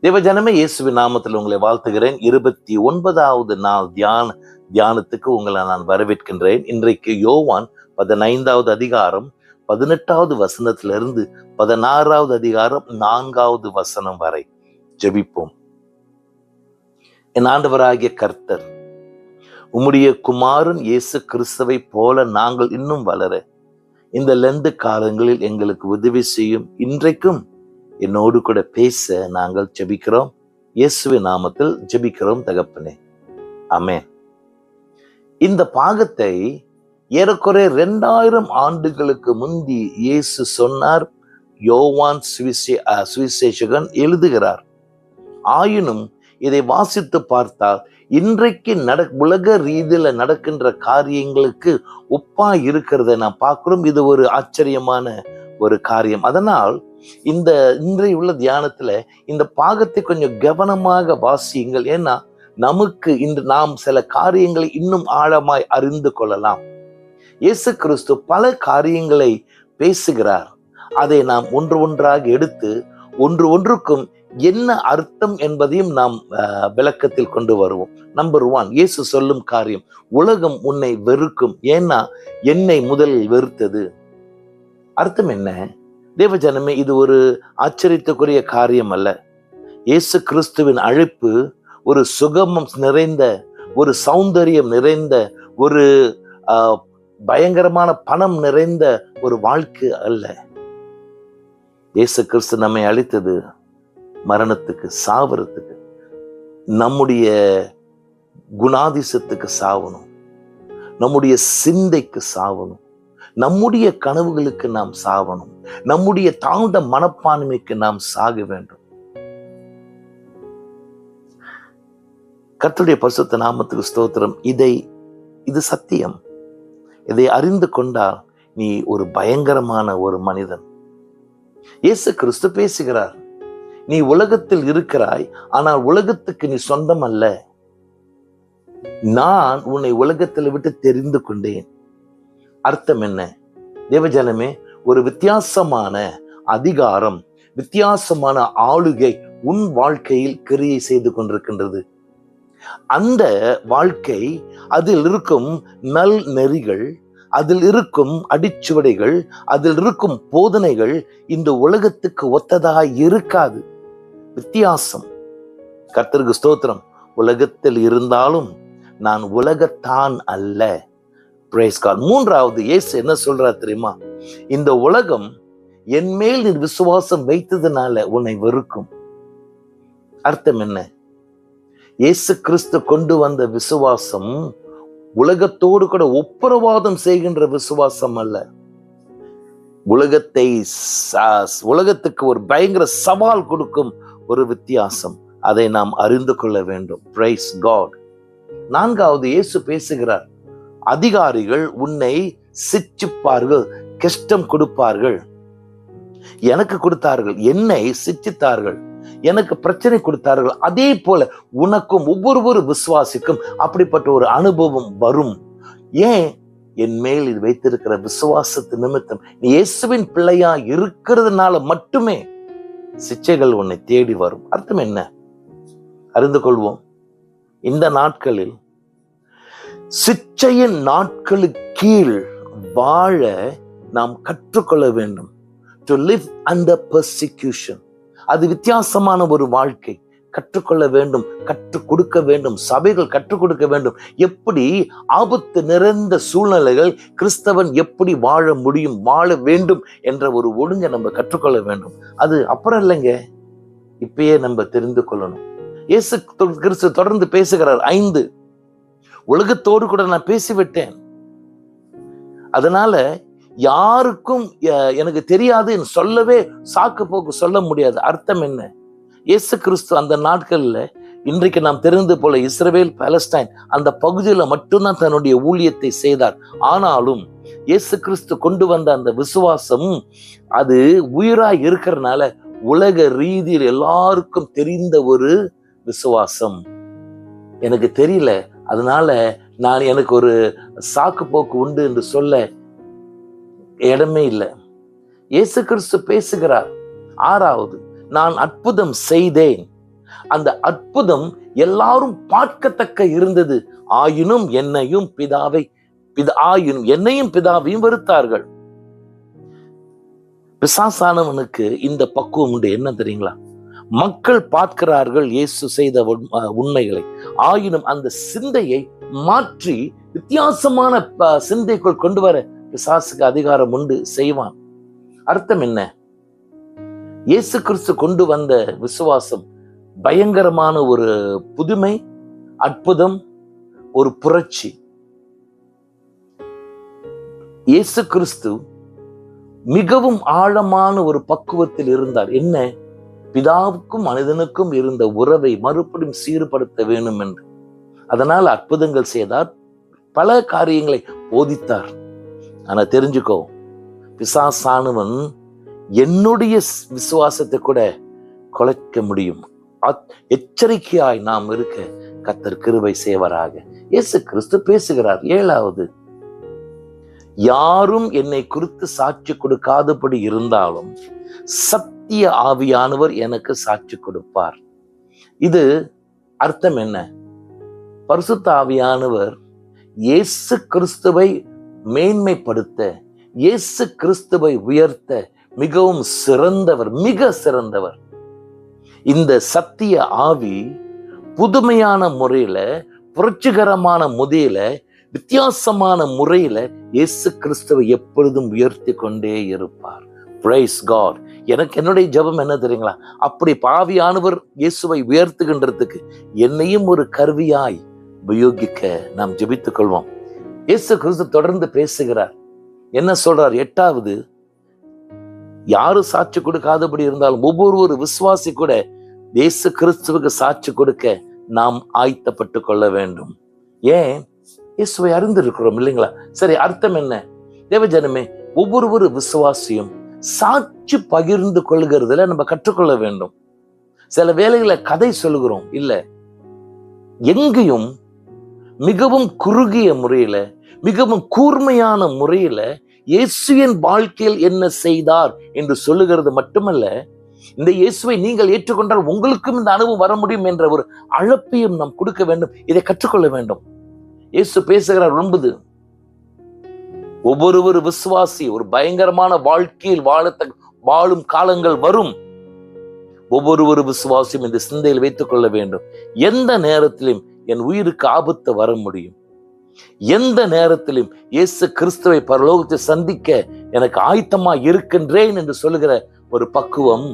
தேவஜனமே, இயேசுவின் நாமத்தில் உங்களை வாழ்த்துகிறேன். 29வது நாள் தியானத்துக்கு உங்களை நான் வரவேற்கின்றேன். இன்றைக்கு யோவான் 15வது அதிகாரம் 18வது வசனத்திலிருந்து 16வது அதிகாரம் 4வது வசனம் வரை ஜெபிப்போம். என் ஆண்டவராகிய கர்த்தர், உம்முடைய குமாரன் இயேசு கிறிஸ்துவை போல நாங்கள் இன்னும் வளர இந்த லெந்து காலங்களில் எங்களுக்கு உதவி செய்யும். இன்றைக்கும் என்னோடு கூட பேச நாங்கள் ஜெபிக்கிறோம். இயேசுவின் நாமத்தில் ஜெபிக்கிறோம் தகப்பனே, ஆமென். இந்த பாகத்தை ஏறக்குறைய 2000 ஆண்டுகளுக்கு முந்தி இயேசு சொன்னார். யோவான் சுவிசேஷகன் எழுதுகிறார். ஆயினும் இதை வாசித்து பார்த்தால் இன்றைக்கு உலக ரீதியில நடக்கின்ற காரியங்களுக்கு ஒப்பா இருக்கிறத நான் பார்க்கிறோம். இது ஒரு ஆச்சரியமான ஒரு காரியம். அதனால் இன்றைய உள்ள தியானத்துல இந்த பாகத்தை கொஞ்சம் கவனமாக வாசியுங்கள். ஏன்னா நமக்கு இன்று நாம் சில காரியங்களை இன்னும் ஆழமாய் அறிந்து கொள்ளலாம். இயேசு கிறிஸ்து பல காரியங்களை பேசுகிறார். அதை நாம் ஒன்றாக எடுத்து ஒன்றுக்கும் என்ன அர்த்தம் என்பதையும் நாம் விளக்கத்தில் கொண்டு வருவோம். நம்பர் 1, இயேசு சொல்லும் காரியம், உலகம் உன்னை வெறுக்கும், ஏன்னா என்னை முதலில் வெறுத்தது. அர்த்தம் என்ன? தேவஜனமே, இது ஒரு ஆச்சரியத்துக்குரிய காரியம் அல்ல. இயேசு கிறிஸ்துவின் அழைப்பு ஒரு சுகமம் நிறைந்த, ஒரு சௌந்தரியம் நிறைந்த, ஒரு பயங்கரமான பணம் நிறைந்த ஒரு வாழ்க்கை அல்ல. இயேசு கிறிஸ்து நம்மை அழைத்தது மரணத்துக்கு, சாவறதுக்கு, நம்முடைய குணாதிசத்துக்கு சாவணும், நம்முடைய சிந்தைக்கு சாவணும், நம்முடைய கனவுகளுக்கு நாம் சாவணும், நம்முடைய தாழ்ந்த மனப்பான்மைக்கு நாம் சாக வேண்டும். கர்த்தருடைய பரிசுத்த நாமத்துக்கு ஸ்தோத்திரம். இது சத்தியம். இதை அறிந்து கொண்டால் நீ ஒரு பயங்கரமான ஒரு மனிதன். இயேசு கிறிஸ்து பேசுகிறார், நீ உலகத்தில் இருக்கிறாய், ஆனால் உலகத்துக்கு நீ சொந்தம் அல்ல. நான் உன்னை உலகத்தில் விட்டு தெரிந்து கொண்டேன். அர்த்தம் என்ன? தேவஜனமே, ஒரு வித்தியாசமான அதிகாரம், வித்தியாசமான ஆளுகை உன் வாழ்க்கையில் கிரியை செய்து கொண்டிருக்கின்றது. அந்த வாழ்க்கை, அதில் இருக்கும் நல் நெறிகள், அதில் இருக்கும் அடிச்சுவடைகள், அதில் இருக்கும் போதனைகள் இந்த உலகத்துக்கு ஒத்ததாக இருக்காது. வித்தியாசம். கர்த்தருக்கு ஸ்தோத்திரம். உலகத்தில் இருந்தாலும் நான் உலகத்தான் அல்ல. Praise God. 3வது, இயேசு என்ன சொல்றார் தெரியுமா? இந்த உலகம் என் மேல் நீ விசுவாசம் வைத்ததுனால உன்னை வெறுக்கும். அர்த்தம் என்ன? இயேசு கிறிஸ்து கொண்டு வந்த விசுவாசம் உலகத்தோடு கூட ஒப்புரவாதம் செய்கின்ற விசுவாசம் அல்ல. உலகத்துக்கு ஒரு பயங்கர சவால் கொடுக்கும் ஒரு வித்தியாசம். அதை நாம் அறிந்து கொள்ள வேண்டும். Praise God. 4வது, இயேசு பேசுகிறார், அதிகாரிகள் உன்னை சிட்சிப்பார்கள், கஷ்டம் கொடுப்பார்கள். எனக்கு கொடுத்தார்கள், என்னை சிட்சித்தார்கள், எனக்கு பிரச்சனை கொடுத்தார்கள். அதே போல உனக்கும் ஒவ்வொரு விசுவாசிக்கும் அப்படிப்பட்ட ஒரு அனுபவம் வரும். ஏன்? என் மேல் இது வைத்திருக்கிற விசுவாசத்து நிமித்தம், நீ இயேசுவின் பிள்ளையா இருக்கிறதுனால மட்டுமே சிச்சைகள் உன்னை தேடி வரும். அர்த்தம் என்ன? அறிந்து கொள்வோம். இந்த நாட்களில் சிச்சையின் நாட்களுக்கு கீழ் வாழ நாம் கற்றுக்கொள்ள வேண்டும். To live under persecution. அது வித்தியாசமான ஒரு வாழ்க்கை. கற்றுக்கொள்ள வேண்டும், கற்றுக் கொடுக்க வேண்டும். சபைகள் கற்றுக் கொடுக்க வேண்டும். எப்படி ஆபத்து நிறைந்த சூழ்நிலைகள் கிறிஸ்தவன் எப்படி வாழ முடியும், வாழ வேண்டும் என்ற ஒரு ஒழுங்கை நம்ம கற்றுக்கொள்ள வேண்டும். அது அப்புறம் இல்லைங்க, இப்பயே நம்ம தெரிந்து கொள்ளணும். இயேசு கிறிஸ்து தொடர்ந்து பேசுகிறார். 5, உலகத்தோடு கூட நான் பேசிவிட்டேன், அதனால யாருக்கும் எனக்கு தெரியாது சொல்லவே சாக்கு போக்கு சொல்ல முடியாது. அர்த்தம் என்ன? இயேசு கிறிஸ்து அந்த நாட்கள்ல இன்றைக்கு நாம் தெரிந்து போல இஸ்ரவேல், பாலஸ்டைன் அந்த பகுதியில மட்டும்தான் தன்னுடைய ஊழியத்தை செய்தார். ஆனாலும் இயேசு கிறிஸ்து கொண்டு வந்த அந்த விசுவாசம் அது உயிராய் இருக்கிறதுனால உலக ரீதியில் எல்லாருக்கும் தெரிந்த ஒரு விசுவாசம். எனக்கு தெரியல, அதனால எனக்கு ஒரு சாக்கு போக்கு உண்டு என்று சொல்ல இடமே இல்லை. இயேசு கிறிஸ்து பேசுகிறார். 6வது, நான் அற்புதம் செய்தேன், அந்த அற்புதம் எல்லாரும் பார்க்கத்தக்க இருந்தது. ஆயினும் என்னையும் பிதாவையும் வெறுத்தார்கள். பிசாசானவனுக்கு இந்த பக்குவம் உண்டு. என்ன தெரியுங்களா? மக்கள் பார்க்கிறார்கள் இயேசு செய்த உண்மைகளை, ஆயினும் அந்த சிந்தையை மாற்றி வித்தியாசமான சிந்தைக்குள் கொண்டு வர பிசாசுக்கு அதிகாரம் உண்டு, செய்வான். அர்த்தம் என்ன? இயேசு கிறிஸ்து கொண்டு வந்த விசுவாசம் பயங்கரமான ஒரு புதுமை, அற்புதம், ஒரு புரட்சி. இயேசு கிறிஸ்து மிகவும் ஆழமான ஒரு பக்குவத்தில் இருந்தார். என்ன? பிதாவுக்கும் மனிதனுக்கும் இருந்த உறவை மறுபடியும் சீர்படுத்த வேண்டும் என்று. அதனால் அற்புதங்கள் செய்தார், பல காரியங்களை போதித்தார். ஆனா தெரிஞ்சுக்கோ, பிசாசானவன் என்னுடைய விசுவாசத்தை கூட குலைக்க முடியும். எச்சரிக்கையாய் நாம் இருக்க கர்த்தர் கிருபை செய்வராக. இயேசு கிறிஸ்து பேசுகிறார். 7வது, யாரும் என்னை குறித்து சாட்சி கொடுக்காதபடி இருந்தாலும் சத்திய ஆவியானவர் எனக்கு சாட்சி கொடுப்பார். இது அர்த்தம் என்ன? பரிசுத்த ஆவியானவர் இயேசு கிறிஸ்துவை மேன்மைப்படுத்த, இயேசு கிறிஸ்துவை உயர்த்த மிகவும் சிறந்தவர், மிக சிறந்தவர். இந்த சத்திய ஆவி புதுமையான முறையில, புரட்சிகரமான முறையில, வித்தியாசமான முறையில இயேசு கிறிஸ்துவை எப்பொழுதும் உயர்த்தி கொண்டே இருப்பார். Praise God. எனக்கு என்னுடைய ஜெபம் என்ன தெரியுங்களா? அப்படி ஆவியானவர் இயேசுவை உயர்த்துகின்றதுக்கு என்னையும் ஒரு கருவியாய் உபயோகிக்க நாம் ஜெபித்துக் கொள்வோம். இயேசு கிறிஸ்து தொடர்ந்து பேசுகிறார். என்ன சொல்றார்? 8வது, யாரு சாட்சி கொடுக்காதபடி இருந்தாலும் ஒவ்வொரு விசுவாசி கூட இயேசு கிறிஸ்துவுக்கு சாட்சி கொடுக்க நாம் ஆயத்தப்பட்டு கொள்ள வேண்டும். ஏன்? இயேசுவை அறிந்திருக்கிறோம் இல்லைங்களா? சரி, அர்த்தம் என்ன? தேவஜனமே, ஒவ்வொரு விசுவாசியும் சாட்சி பகிர்ந்து கொள்கிறதுல நம்ம கற்றுக்கொள்ள வேண்டும். சில வேளைகளை கதை சொல்லுகிறோம், இல்ல, எங்கேயும் மிகவும் குறுகிய முறையில, மிகவும் கூர்மையான முறையில இயேசுவின் வாழ்க்கையில் என்ன செய்தார் என்று சொல்லுகிறது மட்டுமல்ல, இந்த இயேசுவை நீங்கள் ஏற்றுக்கொண்டால் உங்களுக்கும் இந்த அனுபவம் வர முடியும் என்ற ஒரு அழைப்பையும் நாம் கொடுக்க வேண்டும். இதை கற்றுக்கொள்ள வேண்டும். இயேசு பேசுகிறார். 9, ஒவ்வொரு விசுவாசி ஒரு பயங்கரமான வாழ்க்கையில் வாழும் காலங்கள் வரும். ஒவ்வொரு விசுவாசியும் இந்த சிந்தையில் வைத்துக் கொள்ள வேண்டும். எந்த நேரத்திலும் என் உயிருக்கு ஆபத்து வர முடியும், எந்த நேரத்திலும் இயேசு கிறிஸ்துவை பரலோகத்தை சந்திக்க எனக்கு ஆயத்தமா இருக்கின்றேன் என்று சொல்லுகிற ஒரு பக்குவம்,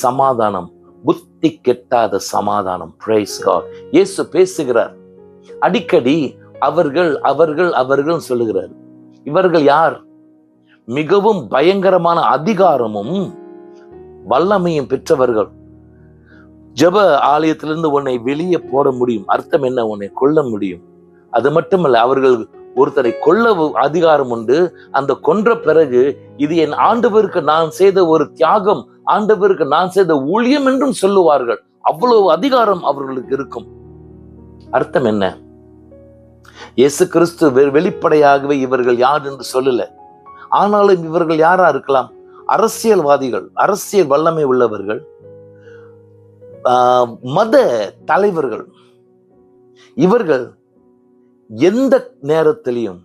சமாதானம், புத்தி கெட்டாத சமாதானம். Praise God. இயேசு பேசுகிறார். அடிக்கடி அவர்கள் சொல்லுகிறார். இவர்கள் யார்? மிகவும் பயங்கரமான அதிகாரமும் வல்லமையும் பெற்றவர்கள். ஜெப ஆலயத்திலிருந்து உன்னை வெளியே போட முடியும். அர்த்தம் என்ன? உன்னை கொல்ல முடியும். அது மட்டுமல்ல, அவர்கள் ஒருத்தரை கொல்ல அதிகாரம் உண்டு. அந்த கொன்ற பிறகு இது என் ஆண்டவருக்கு நான் செய்த ஒரு தியாகம், ஆண்டவருக்கு நான் செய்த ஊழியம் என்றும் சொல்லுவார்கள். அவ்வளவு அதிகாரம் அவர்களுக்கு இருக்கும். அர்த்தம் என்ன? இயேசு கிறிஸ்து வெளிப்படையாகவே இவர்கள் யார் என்று சொல்லல. ஆனாலும் இவர்கள் யாரா இருக்கலாம்? அரசியல்வாதிகள், அரசியல் வல்லமை உள்ளவர்கள், மத தலைவர்கள். இவர்கள் எந்த நேரத்திலையும்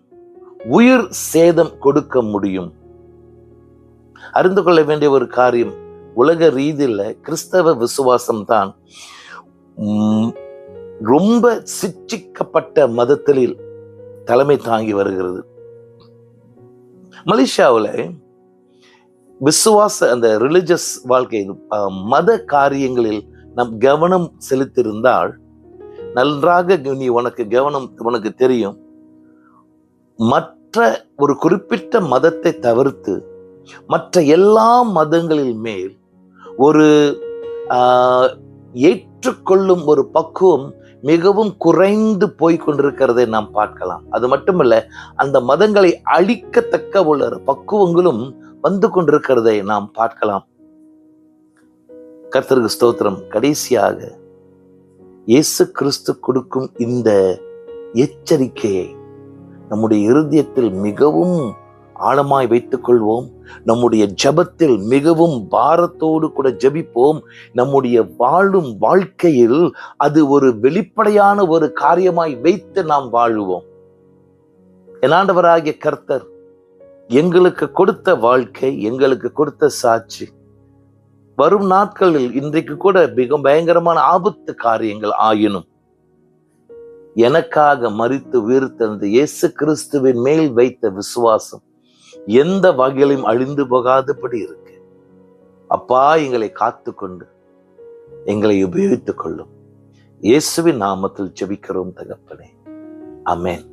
உயிர் சேதம் கொடுக்க முடியும். அறிந்து கொள்ள வேண்டிய ஒரு காரியம், உலக ரீதியில கிறிஸ்தவ விசுவாசம் தான் ரொம்ப சிட்சிக்கப்பட்ட மதத்தில் தலைமை தாங்கி வருகிறது. மலேசியாவில் விசுவாச அந்த ரிலிஜியஸ் வாழ்க்கை, மத காரியங்களில் நம் கவனம் செலுத்தியிருந்தால் நன்றாக உனக்கு தெரியும். மற்ற ஒரு குறிப்பிட்ட மதத்தை தவிர்த்து மற்ற எல்லா மதங்களில் மேல் ஒரு ஏற்றுக்கொள்ளும் ஒரு பக்குவம் மிகவும் குறைந்து போய்கொண்டிருக்கிறதை நாம் பார்க்கலாம். அது மட்டுமல்ல, அந்த மதங்களை அழிக்கத்தக்க உள்ள பக்குவங்களும் வந்து கொண்டிருக்கிறதை நாம் பார்க்கலாம். கர்த்தருக்கு ஸ்தோத்திரம். கடைசியாக இயேசு கிறிஸ்து கொடுக்கும் இந்த எச்சரிக்கையை நம்முடைய இருதயத்தில் மிகவும் ஆழமாய் வைத்துக் கொள்வோம். நம்முடைய ஜெபத்தில் மிகவும் பாரத்தோடு கூட ஜெபிப்போம். நம்முடைய வாழும் வாழ்க்கையில் அது ஒரு வெளிப்படையான ஒரு காரியமாய் வைத்து நாம் வாழுவோம். என் ஆண்டவராகிய கர்த்தர் எங்களுக்கு கொடுத்த வாழ்க்கை, எங்களுக்கு கொடுத்த சாட்சி, வரும் நாட்களில் இன்றைக்கு கூட மிக பயங்கரமான ஆபத்து காரியங்கள் ஆயினும் எனக்காக மரித்து உயிர்த்தெழுந்த இயேசு கிறிஸ்துவின் மேல் வைத்த விசுவாசம் எந்த வகையிலும் அழிந்து போகாதபடி இருக்கு. அப்பா, எங்களை காத்து கொண்டு எங்களை உபயோகித்துக் கொள்ளும். இயேசுவின் நாமத்தில் ஜெபிக்கிறோம் தகப்பனே. ஆமென்.